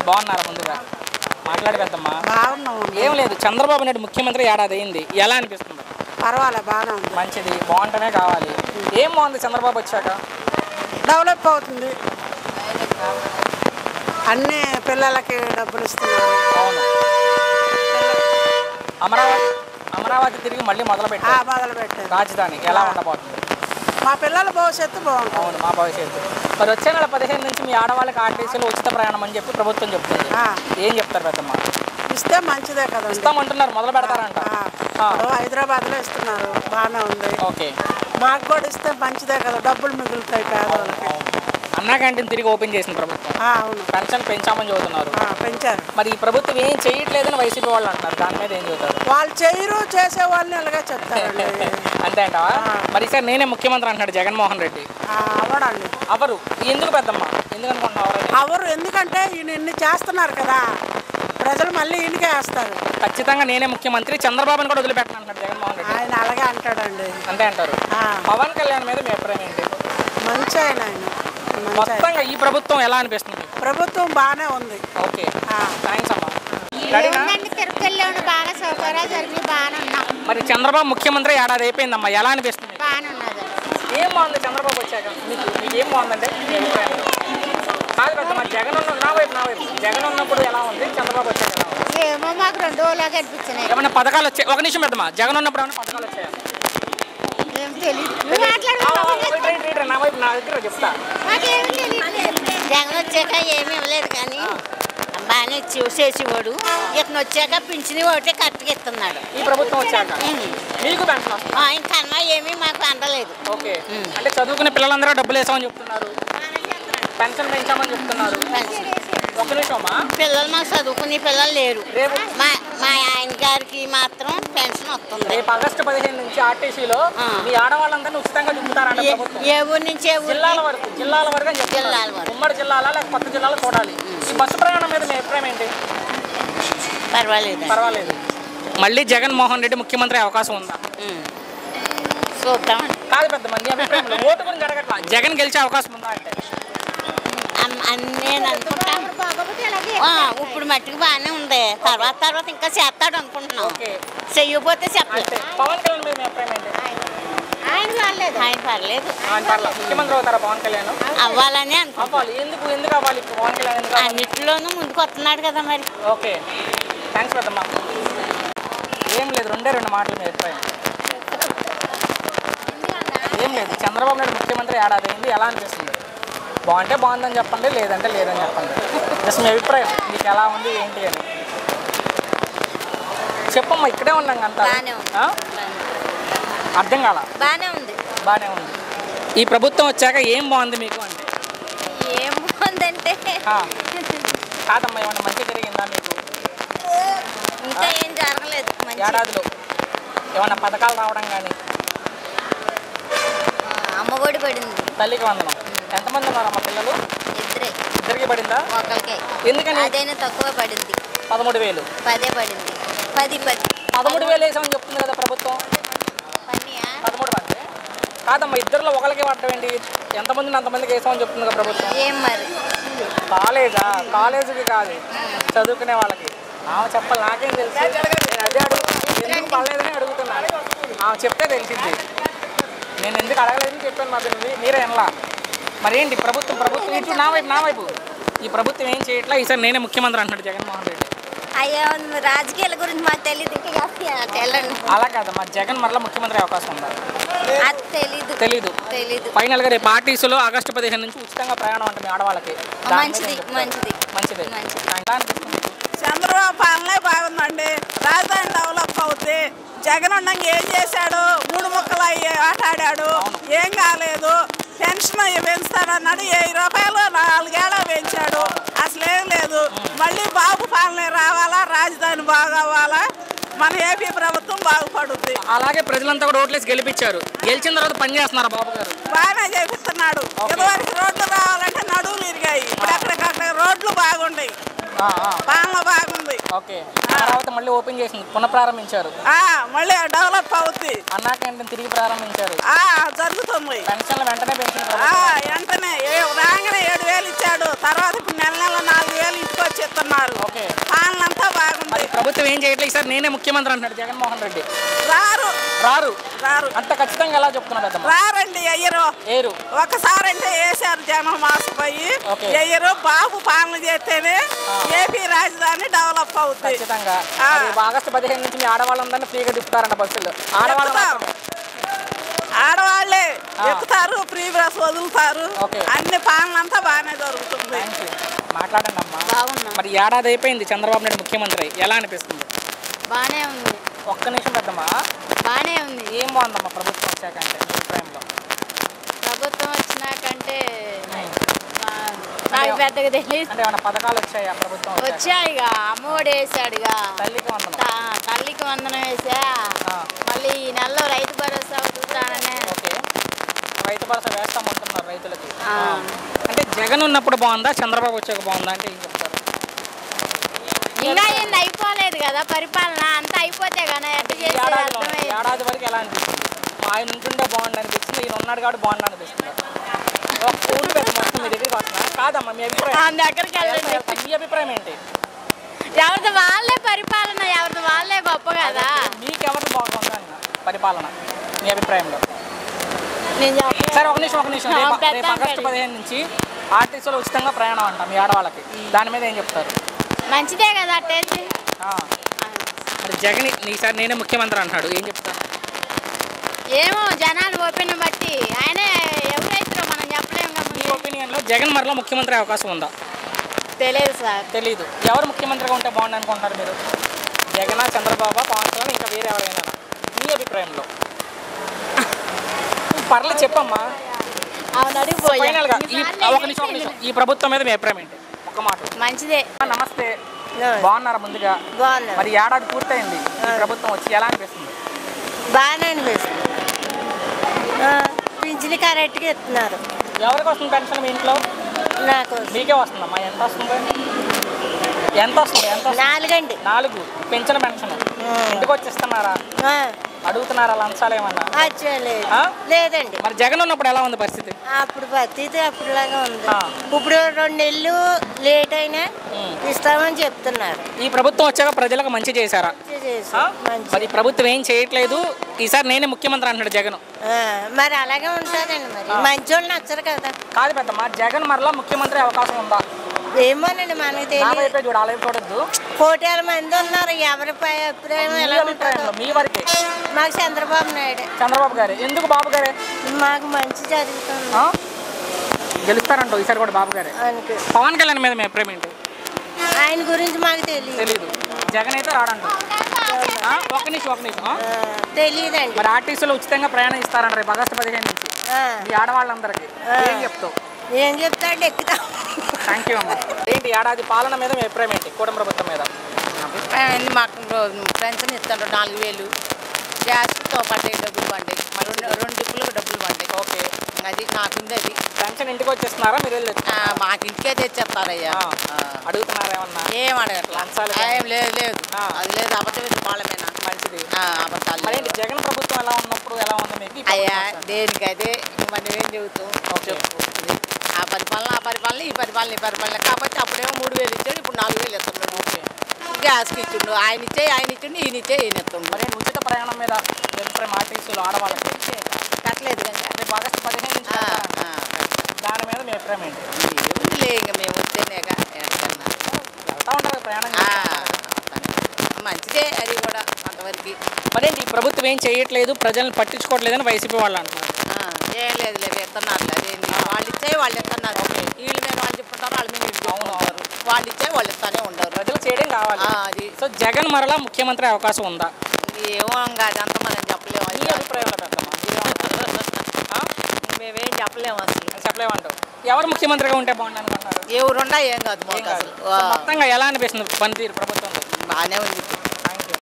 బాగున్నారా? ముందుగా మాట్లాడి పెద్దమ్మా. బాగున్నాము. ఏం లేదు, చంద్రబాబు నాయుడు ముఖ్యమంత్రి ఏడాది అయింది, ఎలా అనిపిస్తుంది? పర్వాలే, బాగానే ఉంది. మంచిది, బాగుంటేనే కావాలి. ఏం బాగుంది చంద్రబాబు వచ్చాక? డెవలప్ అవుతుంది, అన్ని పిల్లలకి డబ్బులు ఇస్తున్నారు. అవును. అమరావతి తిరిగి మళ్ళీ మొదలు పెట్టారు. రాజధానికి ఎలా ఉండబోతుంది? మా పిల్లల భవిష్యత్తు బాగుంటుంది. అవును, మా భవిష్యత్తు. మరి వచ్చే నెల 15 నుంచి మీ ఆడవాళ్ళకి ఆర్టీసీలో ఉచిత ప్రయాణం అని చెప్పి ప్రభుత్వం చెప్తుంది. ఏం చెప్తారు పెద్దమ్మ? ఇస్తే మంచిదే కదా. ఇస్తామంటున్నారు, మొదలు పెడతారంట. హైదరాబాద్లో ఇస్తున్నారు, బాగానే ఉంది. ఓకే, మాకు కూడా ఇస్తే మంచిదే కదా, డబ్బులు మిగులుతాయి పేదవాళ్ళకి. అన్నా క్యాంటీన్ తిరిగి ఓపెన్ చేసిన ప్రభుత్వం. అవును, పెన్షన్ పెంచామని చదువుతున్నారు. పెంచారు. మరి ఈ ప్రభుత్వం ఏం చేయట్లేదని వైసీపీ వాళ్ళు అంటున్నారు, దాని మీద ఏం చెబుతారు? వాళ్ళు చేయరు, చేసే వాళ్ళని ఇలాగే చెప్తారండి. అంతే అంటావా? మరి సార్ నేనే ముఖ్యమంత్రి అంటున్నాడు జగన్మోహన్ రెడ్డి. అవడండి. అవరు ఎందుకు పెద్దమ్మ? ఎందుకు అనుకుంటున్నావు? అవరు ఎందుకంటే ఈయన ఇన్ని చేస్తున్నారు కదా, ప్రజలు మళ్ళీ ఈయనకే వేస్తారు. ఖచ్చితంగా నేనే ముఖ్యమంత్రి, చంద్రబాబుని కూడా వదిలిపెట్టను అంటున్నాడు జగన్మోహన్ రెడ్డి. ఆయన అలాగే అంటాడండి. అంతే అంటారు. పవన్ కళ్యాణ్ మీద మీ అభిప్రాయం ఏంటి? మంచి ఆయన. మొత్తంగా ఈ ప్రభుత్వం ఎలా అనిపిస్తుంది? ప్రభుత్వం బాగానే ఉంది. ఓకే, థ్యాంక్స్ అమ్మా. తిరుపతిలో బాగా సౌకర్యాలు జరిగి బాగానే ఉన్నాం. మరి చంద్రబాబు ముఖ్యమంత్రి ఏడాది అయిపోయిందమ్మా, ఎలా అనిపిస్తుంది? బాగానే ఉన్నది. ఏం బాగుంది చంద్రబాబు వచ్చాక? మీకు ఏం బాగుందంటే కాదు పెద్దమ్మా, జగన్ నా వైపు జగన్ ఉన్నప్పుడు ఎలా ఉంది, చంద్రబాబు వచ్చాక ఎలా ఉంది? ఏమో మాకు 2 రోజులాగా అనిపించినాయి. ఏమైనా పథకాలు వచ్చాయి? ఒక నిమిషం పెద్దమ్మా, జగన్ ఉన్నప్పుడు ఏమైనా పథకాలు వచ్చాయా? ఏం తెలియదు. నా వైపు నా దగ్గర చెప్తా. జగన్ వచ్చాక ఏమి ఇవ్వలేదు, కానీ బాగానే చేసేవాడు. ఇతను వచ్చాక పింఛని ఒకటి కరెక్ట్గా ఇస్తున్నాడు. ఈ ప్రభుత్వం వచ్చాక మీకు పెన్షన్ ఇంకన్నా ఏమీ మాకు అందలేదు. ఓకే, అంటే చదువుకునే పిల్లలందరూ డబ్బులు వేసామని చెప్తున్నారు, పెన్షన్ పెంచామని చెప్తున్నారు. ఒక నిమిషమా, పిల్లలు మాకు చదువుకునే పిల్లలు లేరు. మా ఆయన గారికి మాత్రం పెన్షన్ వస్తుంది. రేపు ఆగస్టు 15 నుంచి ఆర్టీసీలో మీ ఆడవాళ్ళందరినీ ఉచితంగా చూపుతారంట. ఏ ఊరు నుంచి జిల్లాల వరకు అని చెప్తున్నారు. ఉమ్మడి జిల్లాలా లేక కొత్త జిల్లాలో చూడాలి. ఈ బస్సు ప్రయాణం మీద మీ అభిప్రాయం ఏంటి? పర్వాలేదు. మళ్ళీ జగన్మోహన్ రెడ్డి ముఖ్యమంత్రి అవకాశం ఉందా? చూద్దాం. కాదు పెద్ద మంది అభిప్రాయంలో ఓటు గురించి అడగట్లా, జగన్ గెలిచే అవకాశం ఉందా అంటే? నేను అనుకుంటాను ఇప్పుడు మట్టికి బాగానే ఉంది. తర్వాత ఇంకా చేస్తాడు అనుకుంటున్నాం. చెయ్యకపోతే చెప్పలేదు. పవన్ కళ్యాణ్ మీద మీ అభిప్రాయం ఏంటి? ఆయన పర్లేదు. ముఖ్యమంత్రి అవుతారా పవన్ కళ్యాణ్? అవ్వాలని అనుకోవాలి. ఎందుకు అవ్వాలి పవన్ కళ్యాణ్? అన్నిటిలోనూ ముందుకు వస్తున్నాడు కదా మరి. ఓకే, థ్యాంక్స్ పెద్దమ్మా. ఏం లేదు, 2 మాటలు మీ అభిప్రాయం. ఏం లేదు, చంద్రబాబు నాయుడు ముఖ్యమంత్రి ఏడాది అయింది, ఎలా అనిపిస్తుంది? బాగుంటే బాగుందని చెప్పండి, లేదంటే లేదని చెప్పండి. జస్ట్ మీ అభిప్రాయం, మీకు ఎలా ఉంది ఏంటి అని చెప్పమ్మా. ఇక్కడే ఉన్నాం అంతా. అర్థం కాల? బాగానే ఉంది. ఈ ప్రభుత్వం వచ్చాక ఏం బాగుంది మీకు అంటే? ఏం బాగుందంటే కాదమ్మా, ఏమన్నా మంచి జరిగిందా మీకు? ఇంకా ఏం జరగలేదు. ఏడాదిలో ఏమన్నా పథకాలు రావడం కానీ? అమ్మఒడి పడింది, తల్లికి వందనం. ఎంతమంది ఉన్నారమ్మా పిల్లలు? ఇద్దరికి పడిందా? ఒకరికి. ఎందుకని? అదైనా తక్కువ పడింది. 13,000. 10 పడింది. 13,000 వేసామని చెప్తుంది కదా ప్రభుత్వం. 13 మంది కాదమ్మా, ఇద్దరులో ఒకరికి పడటం ఏంటి? ఎంతమందిని అంతమందికి వేసామని చెప్తుంది కదా ప్రభుత్వం. ఏం మరి కాలేజీకి కాదు, చదువుకునే వాళ్ళకి. చెప్పాలి, నాకేం తెలుసు? నేను అదే ఎందుకు పడలేదని అడుగుతున్నాను. చెప్తే తెలిసింది. నేను ఎందుకు అడగలేదని చెప్పాను. మాకు మీరే ఎనలా. మరేంటి ప్రభుత్వం ఇటు నా వైపు ఈ ప్రభుత్వం ఏం చేయట్లా, ఈసారి నేనే ముఖ్యమంత్రి అంటున్నాడు జగన్మోహన్ రెడ్డి. అయ్యో, రాజకీయాల గురించి మాకు తెలియదు. అలా కాదమ్మా, జగన్ మరలా ముఖ్యమంత్రి అవకాశం ఉందా? తెలీదు. ఫైనల్గా రేపు ఆర్టీసీలో ఆగస్టు 15 నుంచి ఉచితంగా ప్రయాణం అంటే మీ ఆడవాళ్ళకి. మంచిది. చంద్రబాబు పాలనే బాగుందండి. రాజధాని డెవలప్ అవుతుంది. జగన్ ఉండగా ఏం చేశాడు? 3 ముక్కలు ఆట ఆడాడు, ఏం కాలేదు. పెన్షన్ పెంచుతాడన్నాడు, 1000 రూపాయలు 4 ఏళ్ళు పెంచాడు. అసలేం లేదు. మళ్ళీ బాబు పాలనే రావాలా, రాజధాని బాగవ్వాలా, మన ఏపీ ప్రభుత్వం బాగుపడుద్ది. అలాగే ప్రజలంతా కూడా ఓట్లేసి గెలిపించారు. గెలిచిన తర్వాత పని చేస్తున్నారు బాబు గారు. బాగానే చేపిస్తున్నాడు. ఇదివరకు రోడ్లు రావాలంటే నడువులు ఇరిగాయి, ఇప్పుడు అక్కడికక్కడ రోడ్లు బాగుంటాయి, పాలన బాగుంది. ఓకే, తర్వాత మళ్ళీ ఓపెన్ చేసింది, పునఃప్రారంభించారు. మళ్ళీ డెవలప్ అవుతుంది. అన్నా క్యాంటీన్ తిరిగి ప్రారంభించారు. జరుగుతుంది. పెన్షన్లు వెంటనే వెంటనే రాగానే 7,000 ఇచ్చాడు. తర్వాత ఇప్పుడు నెల 4,000 ఇంటికి వచ్చి ఇస్తున్నాడు. ప్రభుత్వం ఏం చేయట్లేదు ఈసారి నేనే ముఖ్యమంత్రి అంటున్నాడు జగన్మోహన్ రెడ్డి. రారు రారు రారు అంత ఖచ్చితంగా ఎలా చెప్తున్నా పెద్దమ్మ? రారండి ఎయ్యరు. ఏరు ఒకసారి అంటే వేసారు జనం మాసిపోయి ఓకే. ఎయ్యరు. బాబు పాలన చేస్తేనే ఏపీ రాజధాని డెవలప్ అవుతుంది. ఖచ్చితంగా ఆగస్టు 15 నుంచి మీ ఆడవాళ్ళందరినీ ఫ్రీగా తిప్పుతారంట బస్సులు. ఆడవాళ్ళు ఆడవాళ్ళే ఎక్కుతారు, ఫ్రీ బస్ వదులుతారు. ఓకే. అన్ని పాలన అంతా బాగానే జరుగుతుంది. మాట్లాడండి అమ్మా. బాగున్నా మరి ఏడాది అయిపోయింది చంద్రబాబు నాయుడు ముఖ్యమంత్రి, ఎలా అనిపిస్తుంది? బాగానే ఉంది. ఒక్క నిమిషం పెద్దమ్మా. బాగానే ఉంది. ఏం బాగుందమ్మా ప్రభుత్వం వచ్చాకంటే మీ అభిప్రాయంలో? ప్రభుత్వం వచ్చినాకంటే నాకు పెద్దగా తెలియదు. అంటే ఏమైనా పథకాలు వచ్చాయా ప్రభుత్వం వచ్చాయిగా, అమ్మఒడి వేసాడుగా, తల్లికి వందనం? తల్లికి వందనం వేసా. మళ్ళీ ఈ నెలలో రైతు భరోసా చూస్తాననే. ఓకే, రైతు భరోసా వేస్తామంటున్నారు రైతులకి. అంటే జగన్ ఉన్నప్పుడు బాగుందా, చంద్రబాబు వచ్చాక బాగుందా అంటే ఏం చెప్తారు? ఇంకా ఏంది అయిపోలేదు కదా పరిపాలన, అంతా అయిపోతే కదా ఎట్లా చేసేది అర్థమయ్యేది. ఏడాది వరకు ఎలా అనిపిస్తుంది? ఆయన ఉంటుండే బాగుండు అనిపిస్తుంది, ఈయన ఉన్నాడు కాబట్టి బాగుండు అనిపిస్తుంది. ఒక ఊరు పెద్ద మొత్తం మీ దగ్గరికి వస్తున్నా కాదమ్మా, మీ అభిప్రాయం దగ్గరికి వెళ్ళండి. మీ అభిప్రాయం ఏంటి? ఎవరిది వాళ్ళే పరిపాలన, ఎవరిది వాళ్ళే గొప్ప కదా. మీకు ఎవరిది బాగుంటుంది అన్న పరిపాలన మీ అభిప్రాయంలో? నేను సరే ఒక నిమిషం రేపు ఆగస్టు 15 నుంచి ఆర్టీసీలో ఉచితంగా ప్రయాణం అంట మీ ఆడవాళ్ళకి, దాని మీద ఏం చెప్తారు? మంచిదే కదా అట్టేసి. మరి జగన్ ఈసారి నేనే ముఖ్యమంత్రి అంటున్నాడు, ఏం చెప్తాను? ఏమో జనాలు ఓపెన్ బట్టి ఆయనే ఎవరైతే మనం చెప్పలేము. మీ ఒపీనియన్లో జగన్ మరలా ముఖ్యమంత్రి అవకాశం ఉందా? తెలియదు సార్. తెలీదు. ఎవరు ముఖ్యమంత్రిగా ఉంటే బాగుంది అనుకుంటారు మీరు? జగన్, చంద్రబాబు, పవన్ కళ్యాణ్, ఇంకా వేరే ఎవరైనా మీ అభిప్రాయంలో? పర్లేదు చెప్పమ్మా. ఫైనల్గా ఒక నిమిషం ఈ ప్రభుత్వం మీద మీ అభిప్రాయం ఏంటి? ఒక మాట. మంచిదే. నమస్తే, బాగున్నారా? ముందుగా మరి ఏడాది పూర్తయింది ఈ ప్రభుత్వం వచ్చి, ఎలా అనిపిస్తుంది? బాగానే అనిపిస్తుంది. పింఛన్ కరెక్ట్గా ఇస్తున్నారు. ఎవరికి వస్తుంది పెన్షన్ మీ ఇంట్లో? నాకు మీకే వస్తుందమ్మా. ఎంత వస్తుంది? ఎంత వస్తుంది? 4 పెన్షన్ పెన్షన్ ఇంటికి వచ్చి ఇస్తున్నారా? అడుగుతున్నారా లంచాలు ఏమన్నా? లేదండి. మరి జగన్ ఉన్నప్పుడు ఎలా ఉంది పరిస్థితి? అప్పుడు పరిస్థితి అప్పుడులాగా ఉంది. ఇప్పుడు 2 నెలలు లేట్ అయినా ఇస్తామని చెప్తున్నారు. ఈ ప్రభుత్వం వచ్చాక ప్రజలకు మంచి చేశారా? మరి ప్రభుత్వం ఏం చేయట్లేదు, ఈసారి నేనే ముఖ్యమంత్రి అంటున్నాడు జగన్. మరి అలాగే ఉంటుందండి. మరి మంచి వాళ్ళు నచ్చరు కదా. కాదు పెద్దమ్మా, జగన్ మరలా ముఖ్యమంత్రి అవకాశం ఉందా? ఏమోనండి మనకి తెలియదు. చూడద్దు, కోటాల మంది ఉన్నారు. ఎవరి అభిప్రాయం ఎలా ఉంటుందో. మీ వరకే మాకు చంద్రబాబు నాయుడు. చంద్రబాబు గారు ఎందుకు? బాబు గారే మాకు మంచి జరుగుతుంది. గెలుస్తారంట ఈసారి కూడా బాబు గారే. పవన్ కళ్యాణ్ మీద మీ అభిప్రాయం ఏంటి? ఆయన గురించి మాకు తెలీదు. జగన్ అయితే రాడంట. ఒక నిమిషం తెలియదండి. మరి ఆర్టీసీలో ఉచితంగా ప్రయాణం ఇస్తారంట రేపు ఆగస్టు 15 నుంచి ఈ ఆడవాళ్ళందరికీ. ఏం చెప్తావు? ఏం చెప్తాడు, ఎక్కుతాం. థ్యాంక్ యూ అమ్మా. ఏంటి ఏడాది పాలన మీద మీ అభిప్రాయం ఏంటి? కూటమి ప్రభుత్వం మీద అభిప్రాయం మాకు పెన్షన్ ఇస్తాడు 4000. గ్యాస్తో పడ్డాయి డబ్బులు పడ్డాయి. 2 డిప్పులకు డబ్బులు పడ్డాయి. ఓకే, అది నాకుంది. అది పెన్షన్ ఇంటికి వచ్చేస్తున్నారా మీరు? మాకు ఇంటికే తెచ్చేస్తారయ్యా. అడుగుతున్నారా ఏమన్నా? ఏం అడగట్లా. లంచాలు ఏం లేదు. అది లేదు. అబద్ధం వాళ్ళమేనా? మంచిది. అబద్ధాలు. మరి జగన్ ప్రభుత్వం ఎలా ఉన్నప్పుడు ఎలా ఉంది మీకు? అయ్యా దేనికి అదే మనం ఏం చెబుతాం. ఆ పరిపాలన ఈ పరిపాలన కాబట్టి అప్పుడేమో 3000 ఇచ్చాడు, ఇప్పుడు 4000 ఇస్తున్నాడు. గ్యాస్కి ఇచ్చిండు, ఆయన ఇచ్చిండు, ఈయన ఇస్తుండు. మరి ఉచిత ప్రయాణం మీద ఆర్టీసీలో ఆడవాళ్ళకి కట్టలేదు కదా. రేపు ఆగస్టు 15 నుంచి దాని మీద మీ అభిప్రాయం ఏంటి? ఇంకా మేము వస్తేనేగా వెళ్తా ఉంటారు ప్రయాణం. మంచిదే అది కూడా అంతవరకు. మరేంటి ఈ ప్రభుత్వం ఏం చేయట్లేదు, ప్రజలను పట్టించుకోవట్లేదని వైసీపీ వాళ్ళు అంటున్నారు. ఏం లేదు ఇస్తున్నారు. అదేంటి వాళ్ళు ఇచ్చే వాళ్ళు ఇస్తున్నారు. వీళ్ళు మేము వాళ్ళు చెప్పుకుంటారు, వాళ్ళ మీద అవును వాళ్ళు ఇచ్చే వాళ్ళు ఇస్తానే ఉండరు. ప్రజలు చేయడం కావాలి. అది సో జగన్ మరలా ముఖ్యమంత్రి అవకాశం ఉందా? ఏమో అదంతా మనం చెప్పలేము. ఈ అభిప్రాయంలో పెద్దమ్మా మేమేం చెప్పలేము, అసలు చెప్పలేమంటారు. ఎవరు ముఖ్యమంత్రిగా ఉంటే బాగుంది అనుకుంటున్నారు? ఎవరున్నా ఏం కాదు. మొత్తంగా ఎలా అనిపిస్తుంది పనితీరు ప్రభుత్వం? బాగానే ఉంది.